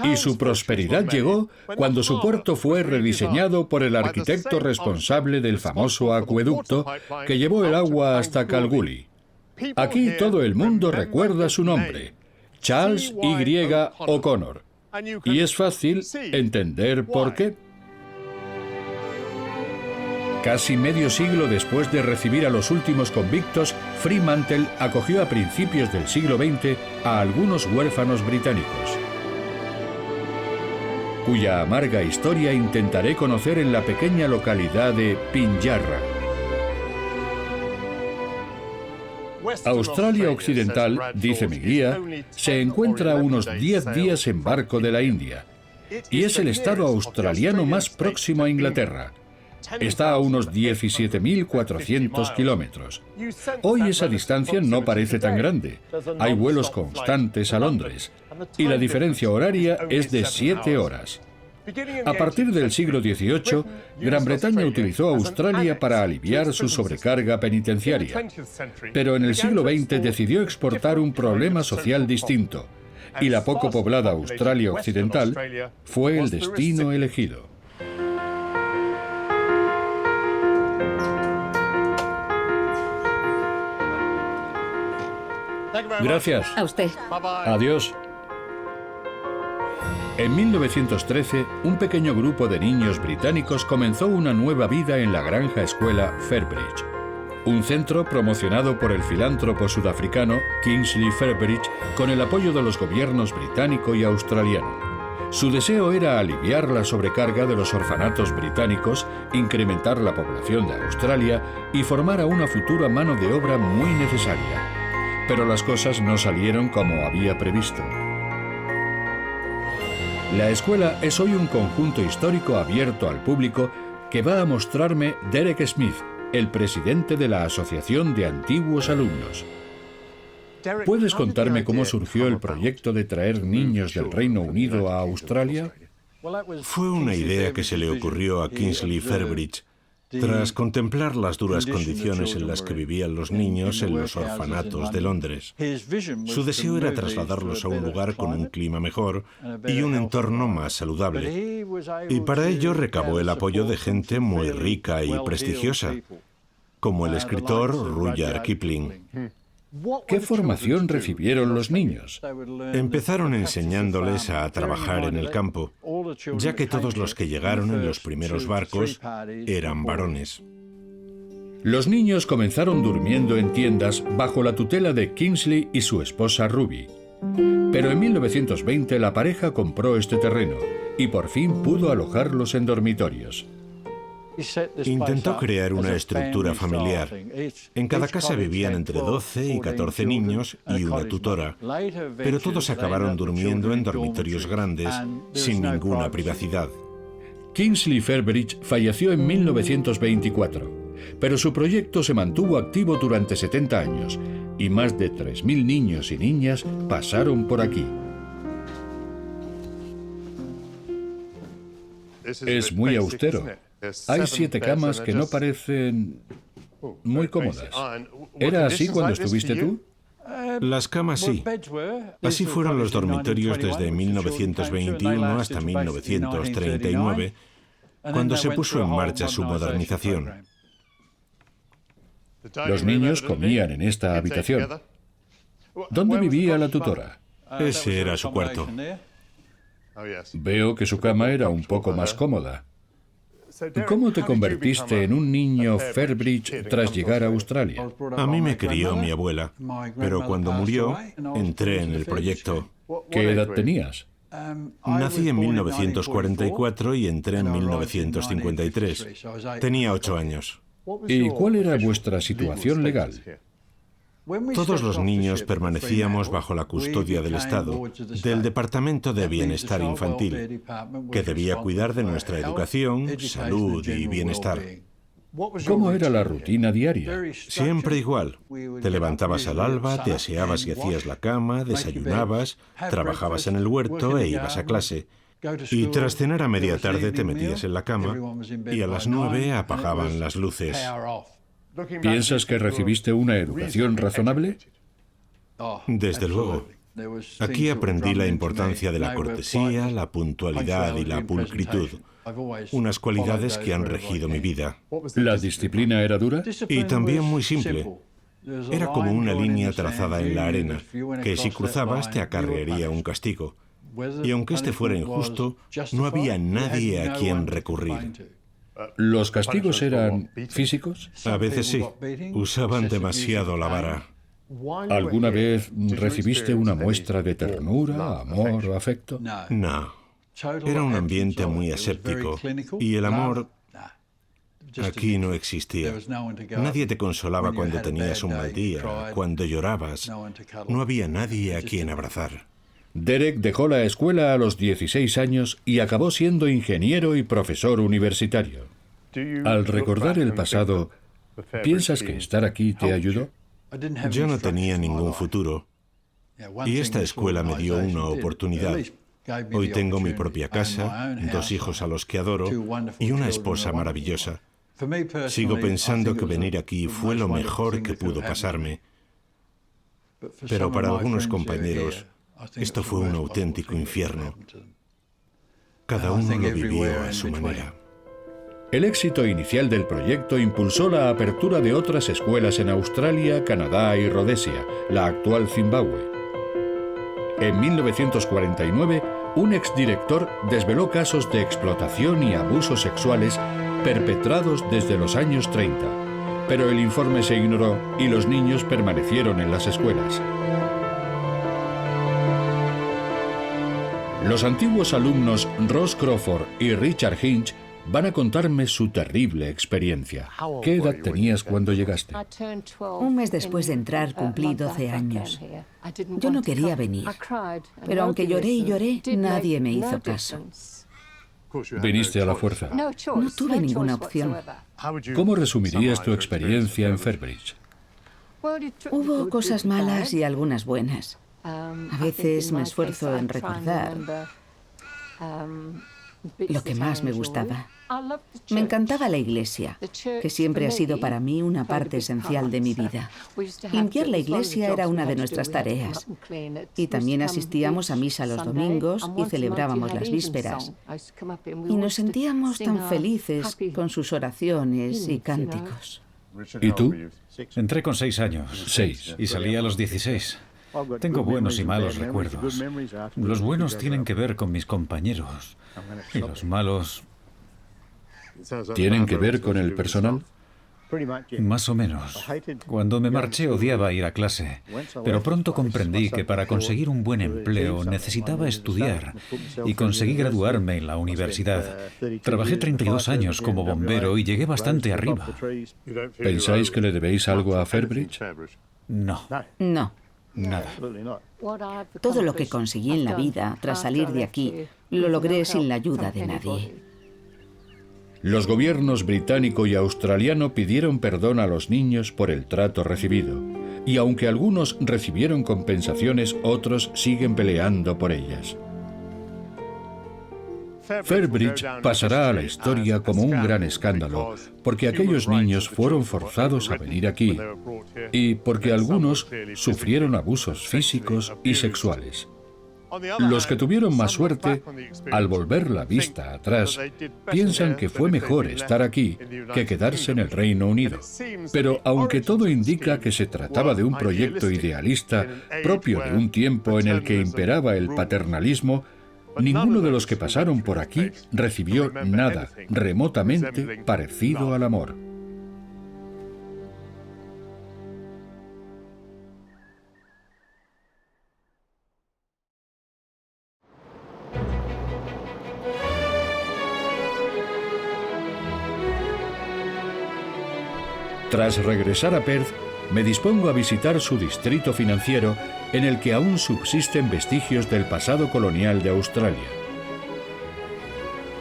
Y su prosperidad llegó cuando su puerto fue rediseñado por el arquitecto responsable del famoso acueducto que llevó el agua hasta Kalgoorlie. Aquí todo el mundo recuerda su nombre, Charles Y. O'Connor. Y es fácil entender por qué. Casi medio siglo después de recibir a los últimos convictos, Fremantle acogió a principios del siglo XX a algunos huérfanos británicos, cuya amarga historia intentaré conocer en la pequeña localidad de Pinjarra. Australia Occidental, dice mi guía, se encuentra a unos 10 días en barco de la India y es el estado australiano más próximo a Inglaterra. Está a unos 17.400 kilómetros. Hoy esa distancia no parece tan grande. Hay vuelos constantes a Londres y la diferencia horaria es de 7 horas. A partir del siglo XVIII, Gran Bretaña utilizó a Australia para aliviar su sobrecarga penitenciaria. Pero en el siglo XX decidió exportar un problema social distinto, y la poco poblada Australia Occidental fue el destino elegido. Gracias. A usted. Adiós. En 1913, un pequeño grupo de niños británicos comenzó una nueva vida en la granja escuela Fairbridge, un centro promocionado por el filántropo sudafricano Kingsley Fairbridge con el apoyo de los gobiernos británico y australiano. Su deseo era aliviar la sobrecarga de los orfanatos británicos, incrementar la población de Australia y formar a una futura mano de obra muy necesaria. Pero las cosas no salieron como había previsto. La escuela es hoy un conjunto histórico abierto al público que va a mostrarme Derek Smith, el presidente de la Asociación de Antiguos Alumnos. ¿Puedes contarme cómo surgió el proyecto de traer niños del Reino Unido a Australia? Fue una idea que se le ocurrió a Kingsley Fairbridge tras contemplar las duras condiciones en las que vivían los niños en los orfanatos de Londres. Su deseo era trasladarlos a un lugar con un clima mejor y un entorno más saludable. Y para ello recabó el apoyo de gente muy rica y prestigiosa, como el escritor Rudyard Kipling. ¿Qué formación recibieron los niños? Empezaron enseñándoles a trabajar en el campo, ya que todos los que llegaron en los primeros barcos eran varones. Los niños comenzaron durmiendo en tiendas bajo la tutela de Kingsley y su esposa Ruby. Pero en 1920 la pareja compró este terreno y por fin pudo alojarlos en dormitorios. Intentó crear una estructura familiar. En cada casa vivían entre 12 y 14 niños y una tutora, pero todos acabaron durmiendo en dormitorios grandes, sin ninguna privacidad. Kingsley Fairbridge falleció en 1924, pero su proyecto se mantuvo activo durante 70 años y más de 3.000 niños y niñas pasaron por aquí. Es muy austero. Hay 7 camas que no parecen muy cómodas. ¿Era así cuando estuviste tú? Las camas sí. Así fueron los dormitorios desde 1921 hasta 1939, cuando se puso en marcha su modernización. Los niños comían en esta habitación. ¿Dónde vivía la tutora? Ese era su cuarto. Veo que su cama era un poco más cómoda. ¿Cómo te convertiste en un niño Fairbridge tras llegar a Australia? A mí me crió mi abuela, pero cuando murió, entré en el proyecto. ¿Qué edad tenías? Nací en 1944 y entré en 1953. Tenía 8 años. ¿Y cuál era vuestra situación legal? Todos los niños permanecíamos bajo la custodia del Estado, del Departamento de Bienestar Infantil, que debía cuidar de nuestra educación, salud y bienestar. ¿Cómo era la rutina diaria? Siempre igual. Te levantabas al alba, te aseabas y hacías la cama, desayunabas, trabajabas en el huerto e ibas a clase. Y tras cenar a media tarde te metías en la cama y a las 9 apagaban las luces. ¿Piensas que recibiste una educación razonable? Desde luego. Aquí aprendí la importancia de la cortesía, la puntualidad y la pulcritud, unas cualidades que han regido mi vida. ¿La disciplina era dura? Y también muy simple. Era como una línea trazada en la arena, que si cruzabas te acarrearía un castigo. Y aunque este fuera injusto, no había nadie a quien recurrir. ¿Los castigos eran físicos? A veces sí. Usaban demasiado la vara. ¿Alguna vez recibiste una muestra de ternura, amor o afecto? No. Era un ambiente muy aséptico y el amor aquí no existía. Nadie te consolaba cuando tenías un mal día, cuando llorabas. No había nadie a quien abrazar. Derek dejó la escuela a los 16 años y acabó siendo ingeniero y profesor universitario. Al recordar el pasado, ¿piensas que estar aquí te ayudó? Yo no tenía ningún futuro y esta escuela me dio una oportunidad. Hoy tengo mi propia casa, 2 hijos a los que adoro y una esposa maravillosa. Sigo pensando que venir aquí fue lo mejor que pudo pasarme. Pero para algunos compañeros, esto fue un auténtico infierno. Cada uno lo vivió a su manera. El éxito inicial del proyecto impulsó la apertura de otras escuelas en Australia, Canadá y Rodesia, la actual Zimbabue. En 1949, un exdirector desveló casos de explotación y abusos sexuales perpetrados desde los años 30, pero el informe se ignoró y los niños permanecieron en las escuelas. Los antiguos alumnos Ross Crawford y Richard Hinch van a contarme su terrible experiencia. ¿Qué edad tenías cuando llegaste? Un mes después de entrar cumplí 12 años. Yo no quería venir, pero aunque lloré y lloré, nadie me hizo caso. ¿Viniste a la fuerza? No tuve ninguna opción. ¿Cómo resumirías tu experiencia en Fairbridge? Hubo cosas malas y algunas buenas. A veces me esfuerzo en recordar lo que más me gustaba. Me encantaba la iglesia, que siempre ha sido para mí una parte esencial de mi vida. Limpiar la iglesia era una de nuestras tareas. Y también asistíamos a misa los domingos y celebrábamos las vísperas. Y nos sentíamos tan felices con sus oraciones y cánticos. ¿Y tú? Entré con 6 años. 6. Y salí a los 16. Tengo buenos y malos recuerdos. Los buenos tienen que ver con mis compañeros. Y los malos... ¿Tienen que ver con el personal? Más o menos. Cuando me marché odiaba ir a clase, pero pronto comprendí que para conseguir un buen empleo necesitaba estudiar y conseguí graduarme en la universidad. Trabajé 32 años como bombero y llegué bastante arriba. ¿Pensáis que le debéis algo a Fairbridge? No. No. Nada. Todo lo que conseguí en la vida tras salir de aquí, lo logré sin la ayuda de nadie. Los gobiernos británico y australiano pidieron perdón a los niños por el trato recibido, y aunque algunos recibieron compensaciones, otros siguen peleando por ellas. Fairbridge pasará a la historia como un gran escándalo, porque aquellos niños fueron forzados a venir aquí, y porque algunos sufrieron abusos físicos y sexuales. Los que tuvieron más suerte, al volver la vista atrás, piensan que fue mejor estar aquí que quedarse en el Reino Unido. Pero aunque todo indica que se trataba de un proyecto idealista propio de un tiempo en el que imperaba el paternalismo, ninguno de los que pasaron por aquí recibió nada remotamente parecido al amor. Tras regresar a Perth, me dispongo a visitar su distrito financiero, en el que aún subsisten vestigios del pasado colonial de Australia.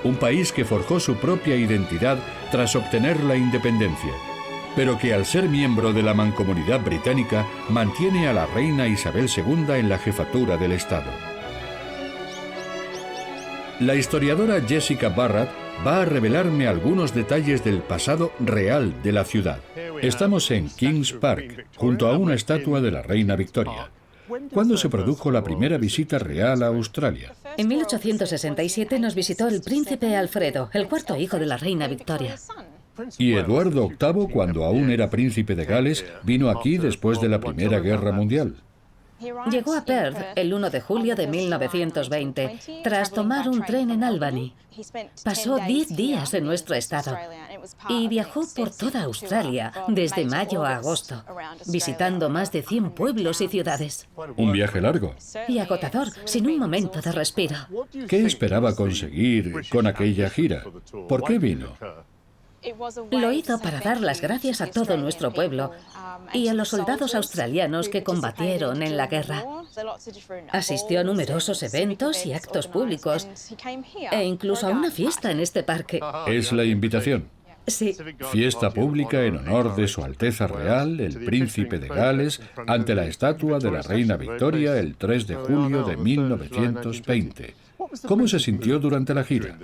Un país que forjó su propia identidad tras obtener la independencia, pero que al ser miembro de la Mancomunidad Británica mantiene a la reina Isabel II en la jefatura del Estado. La historiadora Jessica Barratt va a revelarme algunos detalles del pasado real de la ciudad. Estamos en Kings Park, junto a una estatua de la reina Victoria. ¿Cuándo se produjo la primera visita real a Australia? En 1867 nos visitó el príncipe Alfredo, el 4º hijo de la reina Victoria. Y Eduardo VIII, cuando aún era príncipe de Gales, vino aquí después de la Primera Guerra Mundial. Llegó a Perth el 1 de julio de 1920, tras tomar un tren en Albany. Pasó 10 días en nuestro estado y viajó por toda Australia, desde mayo a agosto, visitando más de 100 pueblos y ciudades. Un viaje largo. Y agotador, sin un momento de respiro. ¿Qué esperaba conseguir con aquella gira? ¿Por qué vino? Lo hizo para dar las gracias a todo nuestro pueblo y a los soldados australianos que combatieron en la guerra. Asistió a numerosos eventos y actos públicos e incluso a una fiesta en este parque. Es la invitación. Sí. Fiesta pública en honor de Su Alteza Real, el Príncipe de Gales, ante la estatua de la Reina Victoria el 3 de julio de 1920. ¿Cómo se sintió durante la gira?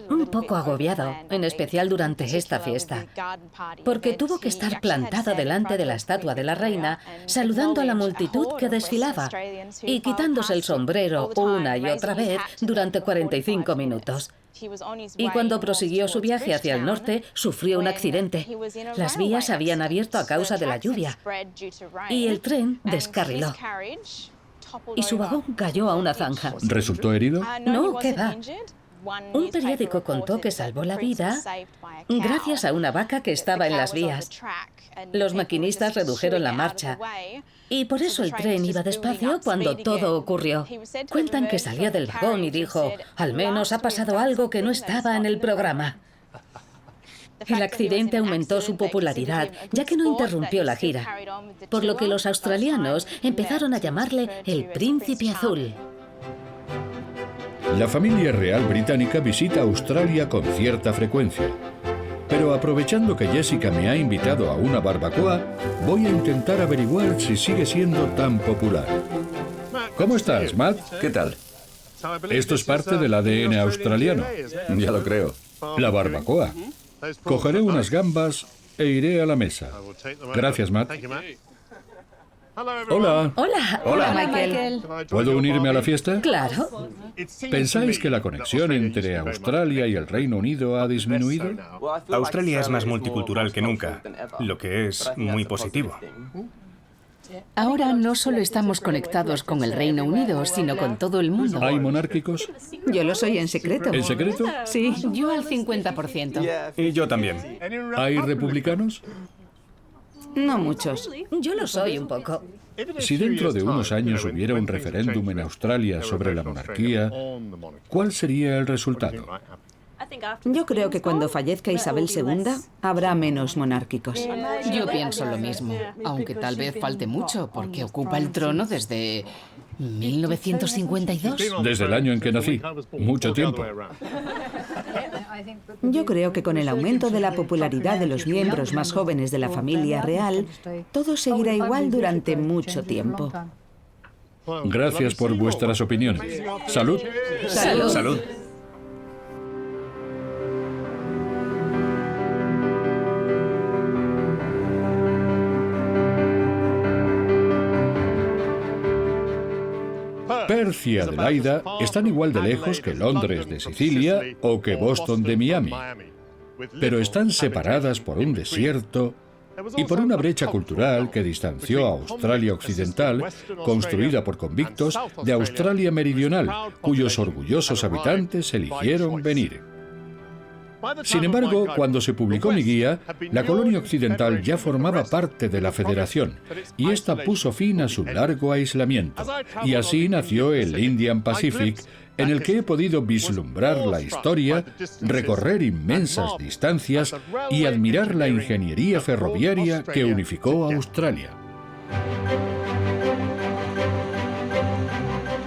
Un poco agobiado, en especial durante esta fiesta, porque tuvo que estar plantado delante de la estatua de la reina, saludando a la multitud que desfilaba y quitándose el sombrero una y otra vez durante 45 minutos. Y cuando prosiguió su viaje hacia el norte, sufrió un accidente. Las vías se habían abierto a causa de la lluvia y el tren descarriló. Y su vagón cayó a una zanja. ¿Resultó herido? No, ¿qué va? Un periódico contó que salvó la vida gracias a una vaca que estaba en las vías. Los maquinistas redujeron la marcha y por eso el tren iba despacio cuando todo ocurrió. Cuentan que salió del vagón y dijo: al menos ha pasado algo que no estaba en el programa. El accidente aumentó su popularidad, ya que no interrumpió la gira, por lo que los australianos empezaron a llamarle el Príncipe Azul. La familia real británica visita Australia con cierta frecuencia. Pero aprovechando que Jessica me ha invitado a una barbacoa, voy a intentar averiguar si sigue siendo tan popular. ¿Cómo estás, Matt? ¿Qué tal? Esto es parte del ADN australiano. Ya lo creo. La barbacoa. Cogeré unas gambas e iré a la mesa. Gracias, Matt. Hola. Hola. Hola, Michael. ¿Puedo unirme a la fiesta? Claro. ¿Pensáis que la conexión entre Australia y el Reino Unido ha disminuido? Australia es más multicultural que nunca, lo que es muy positivo. Ahora no solo estamos conectados con el Reino Unido, sino con todo el mundo. ¿Hay monárquicos? Yo lo soy en secreto. ¿En secreto? Sí. Yo al 50%. Y yo también. ¿Hay republicanos? No muchos. Yo lo soy un poco. Si dentro de unos años hubiera un referéndum en Australia sobre la monarquía, ¿cuál sería el resultado? Yo creo que cuando fallezca Isabel II habrá menos monárquicos. Yo pienso lo mismo, aunque tal vez falte mucho, porque ocupa el trono desde 1952. Desde el año en que nací. Mucho tiempo. Yo creo que con el aumento de la popularidad de los miembros más jóvenes de la familia real, todo seguirá igual durante mucho tiempo. Gracias por vuestras opiniones. ¡Salud! Salud. Salud. Perth y Adelaida están igual de lejos que Londres de Sicilia o que Boston de Miami, pero están separadas por un desierto y por una brecha cultural que distanció a Australia Occidental, construida por convictos, de Australia Meridional, cuyos orgullosos habitantes eligieron venir. Sin embargo, cuando se publicó mi guía, la colonia occidental ya formaba parte de la Federación, y esta puso fin a su largo aislamiento. Y así nació el Indian Pacific, en el que he podido vislumbrar la historia, recorrer inmensas distancias y admirar la ingeniería ferroviaria que unificó a Australia.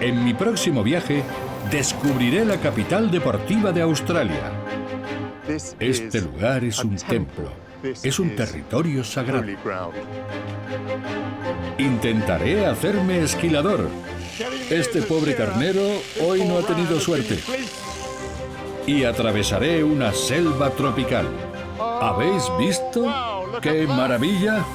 En mi próximo viaje, descubriré la capital deportiva de Australia. Este lugar es un templo, es un territorio sagrado. Intentaré hacerme esquilador. Este pobre carnero hoy no ha tenido suerte. Y atravesaré una selva tropical. ¿Habéis visto? ¡Qué maravilla!